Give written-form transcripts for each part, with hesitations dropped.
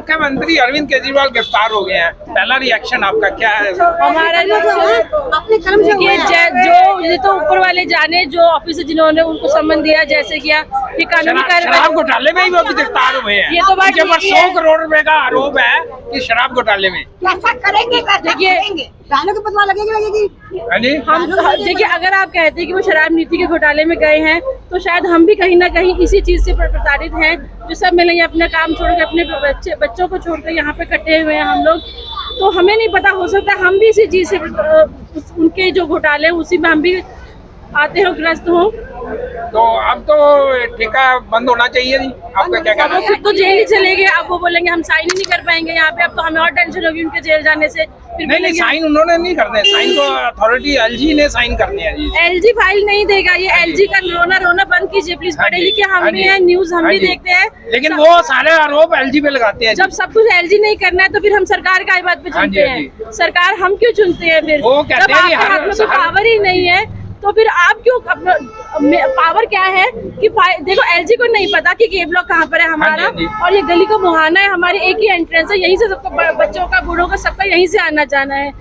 मुख्यमंत्री अरविंद केजरीवाल गिरफ्तार हो गए हैं, पहला रिएक्शन आपका क्या है? हमारा जो ये तो ऊपर वाले जाने, जो ऑफिसर जिन्होंने उनको सम्मन दिया जैसे किया कि कानूनी कार्रवाई। शराब घोटाले में ही वो भी गिरफ्तार हुए हैं। ये तो बात उनके ऊपर 100 करोड़ रुपए का आरोप है कि शराब घोटाले में। ऐसा करेंगे, देखिए दानों की पता लगेगी। हम देखिए, अगर आप कहते हैं कि वो शराब नीति के घोटाले में गए हैं तो शायद हम भी कहीं ना कहीं इसी चीज से प्रताड़ित हैं, जो सब मिलेंगे अपना काम छोड़ के अपने बच्चों को छोड़कर यहाँ पे कटे हुए हैं हम लोग। तो हमें नहीं पता, हो सकता है हम भी इसी चीज से उनके जो घोटाले उसी में हम भी आते हो, ग्रस्त हो। तो अब तो ठेका बंद होना चाहिए जी, आपका क्या कहना है? फिर तो जेल ही चले गए, अब वो बोलेंगे हम साइन ही नहीं कर पाएंगे यहाँ पे। अब तो हमें और टेंशन होगी उनके जेल जाने से। नहीं, साइन उन्होंने नहीं करने, साइन तो अथॉरिटी एलजी ने साइन करने हैं जी। एलजी फाइल नहीं देगा, ये एलजी का रोना बंद कीजिए प्लीज। पढ़े लिखे हम भी हैं, न्यूज हम भी देखते हैं, लेकिन वो सारे आरोप एलजी पे लगाते हैं। जब सब कुछ एलजी नहीं करना है तो फिर हम सरकार का बात पे चुनते हैं। सरकार हम क्यों चुनते हैं फिर? वो कहते हैं कि हाथ में पावर ही नहीं है तो फिर आप क्यों? पावर क्या है कि देखो, एलजी को नहीं पता कि के ब्लॉक कहाँ पर है हमारा, और ये गली को मुहाना है, हमारी एक ही एंट्रेंस है, यहीं से सबको, बच्चों का, बूढ़ों का, सबका यहीं से आना जाना है।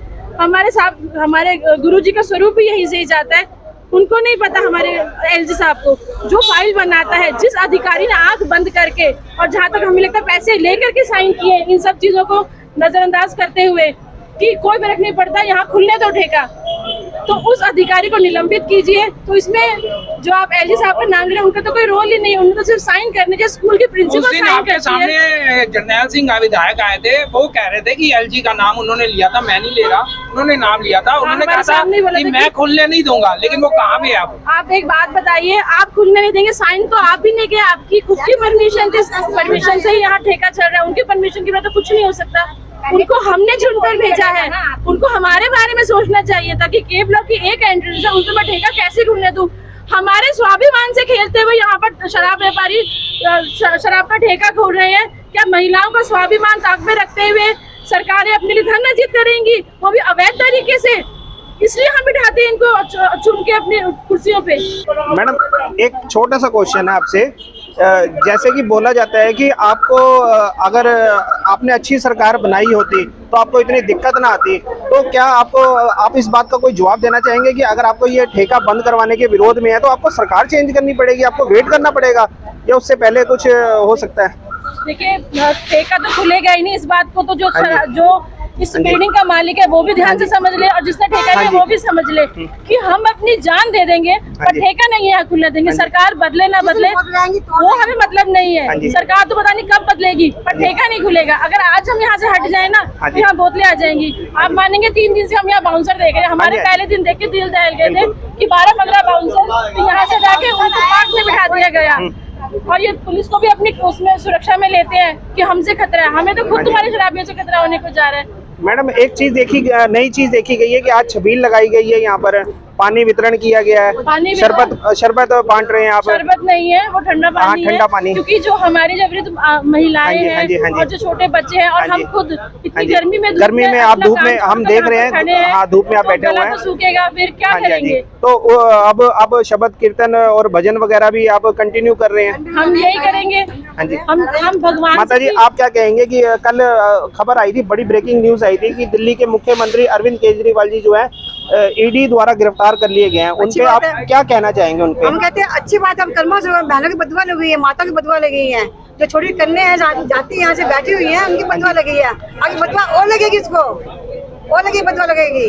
हमारे साहब, हमारे गुरुजी का स्वरूप भी यहीं से ही जाता है। उनको नहीं पता, हमारे एलजी साहब को, जो फाइल बनाता है, जिस अधिकारी ने आंख बंद करके और जहाँ तक हमें लगता है पैसे लेकर के साइन किए, इन सब चीजों को नजरअंदाज करते हुए कि कोई फर्क नहीं पड़ता, यहाँ खुलने दो ठेका, तो उस अधिकारी को निलंबित कीजिए। तो इसमें जो आप एलजी साहब का नाम ले रहे हैं, उनका तो कोई रोल ही नहीं, उनको तो सिर्फ साइन करने के, स्कूल के प्रिंसिपल साइन आपके करती सामने है। जरनैल सिंह विधायक आए थे, वो कह रहे थे कि एलजी का नाम उन्होंने लिया था, मैं नहीं ले रहा, उन्होंने नाम लिया था। उन्होंने कहा था कि मैं खुलने नहीं दूंगा, लेकिन वो कहाँ पे है? आप एक बात बताइए, आप खुलने नहीं देंगे, साइन तो आप ही नहीं किया, आपकी खुद की परमिशन थी, परमिशन से ही यहाँ ठेका चल रहा है, उनकी परमिशन के बाद तो कुछ नहीं हो सकता। उनको हमने चुनकर भेजा है, उनको हमारे बारे में सोचना चाहिए था कि के ब्लॉक की एक एंट्रेंस है, उसमें मैं ठेका कैसे खुलने दूं? हमारे स्वाभिमान से खेलते हुए यहाँ पर शराब व्यापारी शराब का ठेका खोल रहे हैं। क्या महिलाओं का स्वाभिमान ताक में रखते हुए सरकारें अपने लिए धन अर्जित करेंगी, वो भी अवैध तरीके से? इसलिए हम बिठाते हैं इनको चुन के अपनी कुर्सियों पे। मैडम, एक छोटा सा क्वेश्चन है आपसे। जैसे कि बोला जाता है कि आपको अगर आपने अच्छी सरकार बनाई होती तो आपको इतनी दिक्कत ना आती, तो क्या आप इस बात का कोई जवाब देना चाहेंगे कि अगर आपको ये ठेका बंद करवाने के विरोध में है तो आपको सरकार चेंज करनी पड़ेगी, आपको वेट करना पड़ेगा, या उससे पहले कुछ हो सकता है? देखिए, ठेका तो खुलेगा ही नहीं, इस बात को तो जो इस बिल्डिंग का मालिक है वो भी ध्यान से समझ ले, और जिसने ठेका लिया वो भी समझ ले कि हम अपनी जान दे देंगे पर ठेका नहीं है खुलने देंगे। सरकार बदले ना बदले वो हमें मतलब नहीं है, सरकार तो पता नहीं कब बदलेगी, पर ठेका नहीं खुलेगा। अगर आज हम यहाँ से हट जाए ना तो यहाँ बोतलें आ जाएंगी। आप मानेंगे 3 दिन से हम यहाँ बाउंसर देख रहे हैं, हमारे पहले दिन देख के दिल दहल गए थे कि 12-15 बाउंसर यहाँ से जाके उनको पार्क में बिठा दिया गया, और ये पुलिस को भी अपनी उसमें सुरक्षा में लेते हैं कि हमसे खतरा है, हमें तो खुद तुम्हारी शराबियों से खतरा होने को जा रहा है। मैडम, एक चीज नई चीज देखी गई है कि आज छबील लगाई गई है, यहाँ पर पानी वितरण किया गया है, शरबत बांट रहे हैं आप? शरबत नहीं है, वो ठंडा पानी है, ठंडा पानी, क्योंकि जो हमारी जो वृद्ध महिलाएं हैं और जो छोटे बच्चे हैं, और हम खुद इतनी गर्मी में आप धूप में, हम देख रहे हैं, हाँ, धूप में आप बैठे हुए हैं, सूखेगा, फिर क्या करेंगे? तो अब शब्द कीर्तन और भजन वगैरह भी आप कंटिन्यू कर रहे हैं? हम यही करेंगे। हाँ जी, हम भगवान। माता जी, आप क्या कहेंगे कि कल खबर आई थी, बड़ी ब्रेकिंग न्यूज आई थी कि दिल्ली के मुख्यमंत्री अरविंद केजरीवाल जी जो है ईडी द्वारा गिरफ्तार कर लिए गए हैं, उनपे आप क्या कहना चाहेंगे? उनपे हम कहते हैं अच्छी बात है, कलमा से बहनों की बदुआ लगी है, माता की बदुआ लगी है, जो छोटी कन्या है जाती यहाँ से बैठी हुई है, उनकी बदुआ लगी है, आगे बदुआ और लगेगी, इसको और लगी बदुआ लगेगी।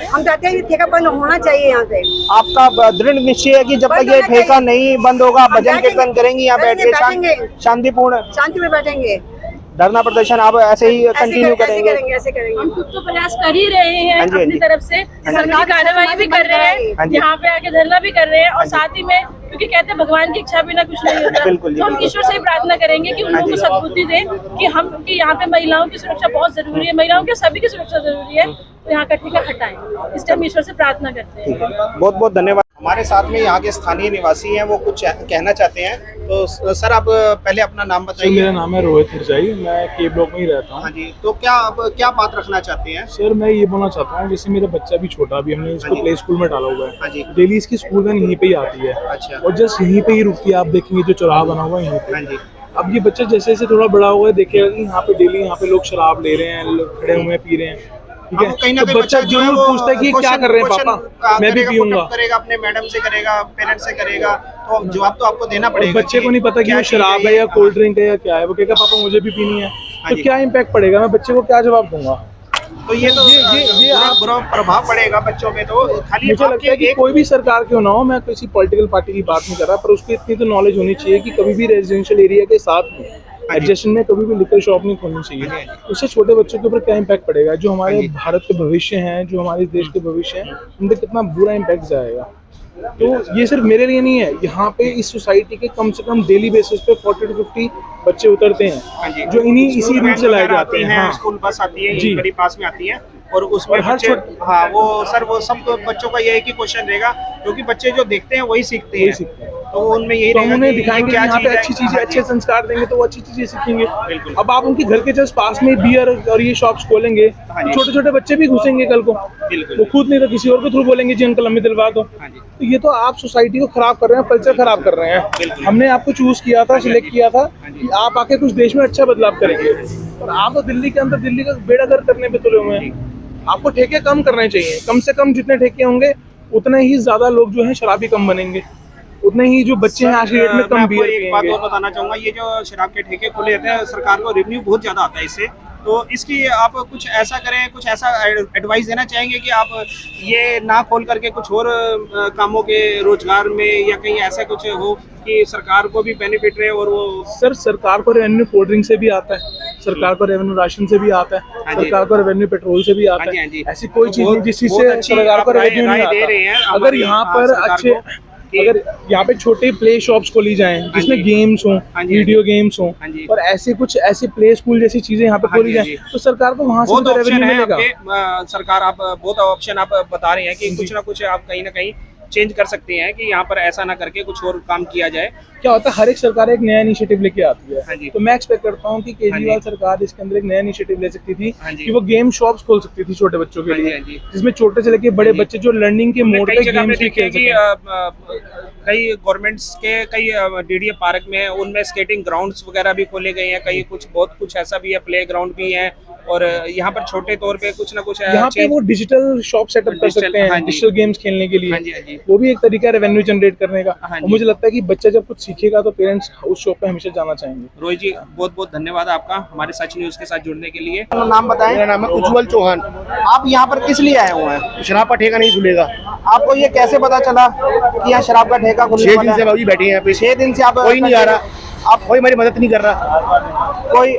हम चाहते हैं ठेका बंद होना चाहिए यहाँ पे। आपका दृढ़ निश्चय है कि जब तक ये ठेका नहीं बंद होगा भजन कीर्तन करेंगे, यहाँ बैठ के शांति में बैठेंगे, धरना प्रदर्शन आप ऐसे ही कंटिन्यू करेंगे? ऐसे करेंगे। हम खुद तो प्रयास कर ही रहे हैं अपनी तरफ से, सरकारी कार्रवाई भी कर रहे हैं, यहाँ पे आके धरना भी कर रहे हैं, और साथ ही में क्योंकि कहते हैं भगवान की इच्छा बिना कुछ नहीं होता, तो हम ईश्वर से ही प्रार्थना करेंगे कि उन लोगों को सद्बुद्धि दे कि यहाँ पे महिलाओं की सुरक्षा बहुत जरूरी है, महिलाओं की सभी की सुरक्षा जरूरी है, तो यहाँ का ठेका हटाएं, इस टाइम ईश्वर से प्रार्थना करते हैं। बहुत बहुत धन्यवाद। हमारे साथ में यहाँ के स्थानीय निवासी हैं, वो कुछ कहना चाहते हैं, तो सर आप पहले अपना नाम बताइए। मेरा नाम है रोहित हिरजाई, मैं के ब्लॉक में ही रहता हूँ। हाँ जी, तो क्या बात रखना चाहते हैं? सर मैं ये बोलना चाहता हूँ, जैसे मेरा बच्चा भी छोटा, अभी हमने इसको प्ले स्कूल में डाला हुआ है। हाँ जी। डेली इसकी स्कूल वैन यहीं पे ही आती है। अच्छा। और जस्ट यहीं पे ही रुकती है, आप देखेंगे जो चौराहा बना हुआ है यहीं पे। हाँ जी। अब ये बच्चा जैसे जैसे थोड़ा बड़ा होगा देखेगा कि यहाँ पे डेली यहाँ पे लोग शराब ले रहे हैं, लोग खड़े हुए हैं, पी रहे हैं, ठीक है। कहीं ना तो कहीं बच्चा जो है जरूर वो पूछता है कि क्या कर रहे हैं पापा, मैं भी पीऊंगा। करेगा, अपने मैडम से करेगा, पेरेंट्स से करेगा, तो जवाब तो आपको देना पड़ेगा। बच्चे को नहीं पता कि वो शराब है या कोल्ड ड्रिंक है या क्या है, वो कहेगा पापा मुझे भी पीनी है, तो क्या इम्पैक्ट पड़ेगा, मैं बच्चे को क्या जवाब दूंगा। तो ये बुरा प्रभाव पड़ेगा बच्चों पे। तो खाली मुझे लगता है कि कोई भी सरकार क्यों ना हो, मैं किसी पॉलिटिकल पार्टी की बात नहीं कर रहा, पर उसको इतनी तो नॉलेज होनी चाहिए कि कभी भी रेजिडेंशियल एरिया के साथ में एडजस्टन में कभी भी लिकर शॉप नहीं खोलनी चाहिए। उससे छोटे बच्चों के ऊपर क्या इम्पैक्ट पड़ेगा, जो हमारे भारत के भविष्य हैं, जो हमारे देश के भविष्य हैं, उन पर कितना बुरा इम्पैक्ट जाएगा। तो ये सिर्फ मेरे लिए नहीं है, यहाँ पे इस सोसाइटी के कम से कम डेली बेसिस पे 40 to 50 बच्चे उतरते हैं जो इसी रूट से लाए जाते हैं। हाँ, स्कूल बस आती है, जी, मेरे पास में आती है, और उसमें हर बच्चे, हाँ वो सर वो सब बच्चों का यही कि क्वेश्चन रहेगा, क्योंकि बच्चे जो देखते हैं वही सीखते हैं, तो उनमें यही रहेगा उन्हें कि दिखाएंगे क्या यहाँ पे चीज़ अच्छी है। चीजें, अच्छे संस्कार देंगे तो वो अच्छी चीजें सीखेंगे। बिल्कुल। अब आप उनके घर के जस्ट पास में बियर और ये शॉप्स खोलेंगे तो छोटे छोटे बच्चे भी घुसेंगे कल को, वो खुद नहीं तो किसी और के थ्रू बोलेंगे जी अंकल हमें दिलवा दो। तो ये तो आप सोसाइटी को खराब कर रहे हैं, कल्चर खराब कर रहे हैं। हमने आपको चूज किया था, सिलेक्ट किया था कि आप आके कुछ देश में अच्छा बदलाव करेंगे, और आप तो दिल्ली के अंदर दिल्ली का बेड़ा गर्क करने पे तुले हुए हैं। आपको ठेके कम करने चाहिए, कम से कम जितने ठेके होंगे उतने ही ज्यादा लोग जो हैं शराबी कम बनेंगे, उतने ही जो बच्चे हैं आज की डेट में कम बियर पिएंगे। एक बात और बताना चाहूंगा, ये जो शराब के ठेके खुले रहते हैं, सरकार को रेवेन्यू बहुत ज्यादा आता है इससे, तो इसकी आप कुछ ऐसा करें, कुछ ऐसा एडवाइस देना चाहेंगे कि आप ये ना खोल करके कुछ और कामों के रोजगार में या कहीं ऐसा कुछ हो कि सरकार को भी बेनिफिट रहे। और वो सर सरकार को रेवेन्यू कोल्ड ड्रिंक से भी आता है, सरकार को रेवेन्यू राशन से भी आता है, सरकार को रेवेन्यू पेट्रोल से भी आता है। ऐसी कोई चीज नहीं जिस चीज से सरकार को रेवेन्यू नहीं आता। अगर यहाँ पर अच्छे, अगर यहाँ पे छोटे प्ले शॉप्स खोली जाएं जिसमें गेम्स हों, वीडियो गेम्स हों, और ऐसे कुछ ऐसे प्ले स्कूल जैसी चीजें यहाँ पे खोली जाएं, तो सरकार को वहाँ से रेवेन्यू मिलेगा। सरकार आप बहुत ऑप्शन आप बता रहे हैं कि कुछ ना कुछ आप कहीं ना कहीं चेंज कर सकते हैं कि यहाँ पर ऐसा ना करके कुछ और काम किया जाए। क्या होता है, हर एक सरकार एक नया इनिशिएटिव लेके आती है, तो मैं एक्सपेक्ट करता हूँ कि केजरीवाल सरकार इसके अंदर एक नया इनिशिएटिव ले सकती थी कि वो गेम शॉप्स खोल सकती थी छोटे बच्चों के लिए, जिसमें छोटे से लेके बड़े बच्चे जो लर्निंग के मोड पे गेम्स भी खेल सकें। कई गवर्नमेंट्स के कई डीडीए पार्क में उनमें स्केटिंग ग्राउंड्स वगैरह भी खोले गए हैं, कई कुछ बहुत कुछ ऐसा भी है, प्ले ग्राउंड भी है, और यहाँ पर छोटे तौर पे कुछ ना कुछ यहाँ पे वो डिजिटल शॉप सेटअप कर सकते हैं डिजिटल गेम्स खेलने के लिए, वो भी एक तरीका है रेवेन्यू जनरेट करने का। और मुझे लगता है कि बच्चा जब कुछ सीखेगा तो पेरेंट्स उस शॉप पे हमेशा जाना चाहेंगे। रोहित जी बहुत बहुत धन्यवाद आपका हमारे सच न्यूज के साथ जुड़ने के लिए। नाम बताएं। मेरा नाम है उज्जवल चौहान। आप यहाँ पर किस लिए आए हुए हैं? शराब का ठेका नहीं खुलेगा। आपको ये कैसे पता चला कि यहाँ शराब का ठेका खुलने 6 वाला दिन से है? बाबूजी बैठे हैं यहाँ पे। 6 दिन से आप कोई नहीं आ रहा, आप कोई हमारी मदद नहीं कर रहा। कोई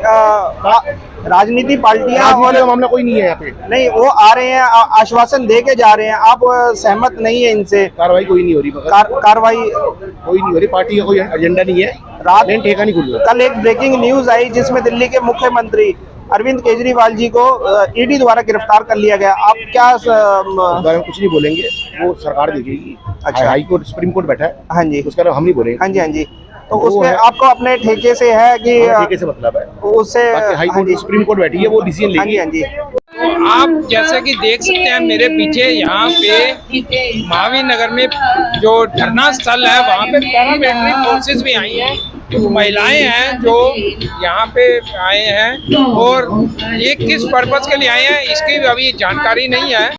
राजनीति पार्टियां राजनीति का मामला कोई नहीं है यहाँ पे। नहीं, वो आ रहे हैं, आश्वासन दे के जा रहे हैं, आप सहमत नहीं है इनसे? कार्रवाई कोई नहीं हो रही, कार्रवाई कोई नहीं हो रही, पार्टी का कोई एजेंडा नहीं है, रात लेकिन ठेका नहीं खुल रहा। कल एक ब्रेकिंग न्यूज आई जिसमें दिल्ली के मुख्यमंत्री अरविंद केजरीवाल जी को ईडी द्वारा गिरफ्तार कर लिया गया। आप क्या इस बारे में कुछ नहीं बोलेंगे, वो सरकार देखेगी। अच्छा। हाई कोर्ट सुप्रीम कोर्ट बैठा है, हाँ जी, उसका हम नहीं बोलेंगे। हाँ जी, हाँ जी। तो उसमें आपको अपने ठेके से है कि ठेके से मतलब है उससे? हाई कोर्ट सुप्रीम कोर्ट बैठी है, वो डिसीजन हाँ जी, लेगी। हाँ जी। तो आप जैसा कि देख सकते हैं मेरे पीछे यहाँ पे महावीर नगर में जो धरना स्थल है वहाँ पे पैरामिलिट्री फोर्सेस भी आई हैं, महिलाएं हैं जो यहाँ पे आए हैं, और ये किस पर्पज के लिए आए हैं इसकी अभी जानकारी नहीं है।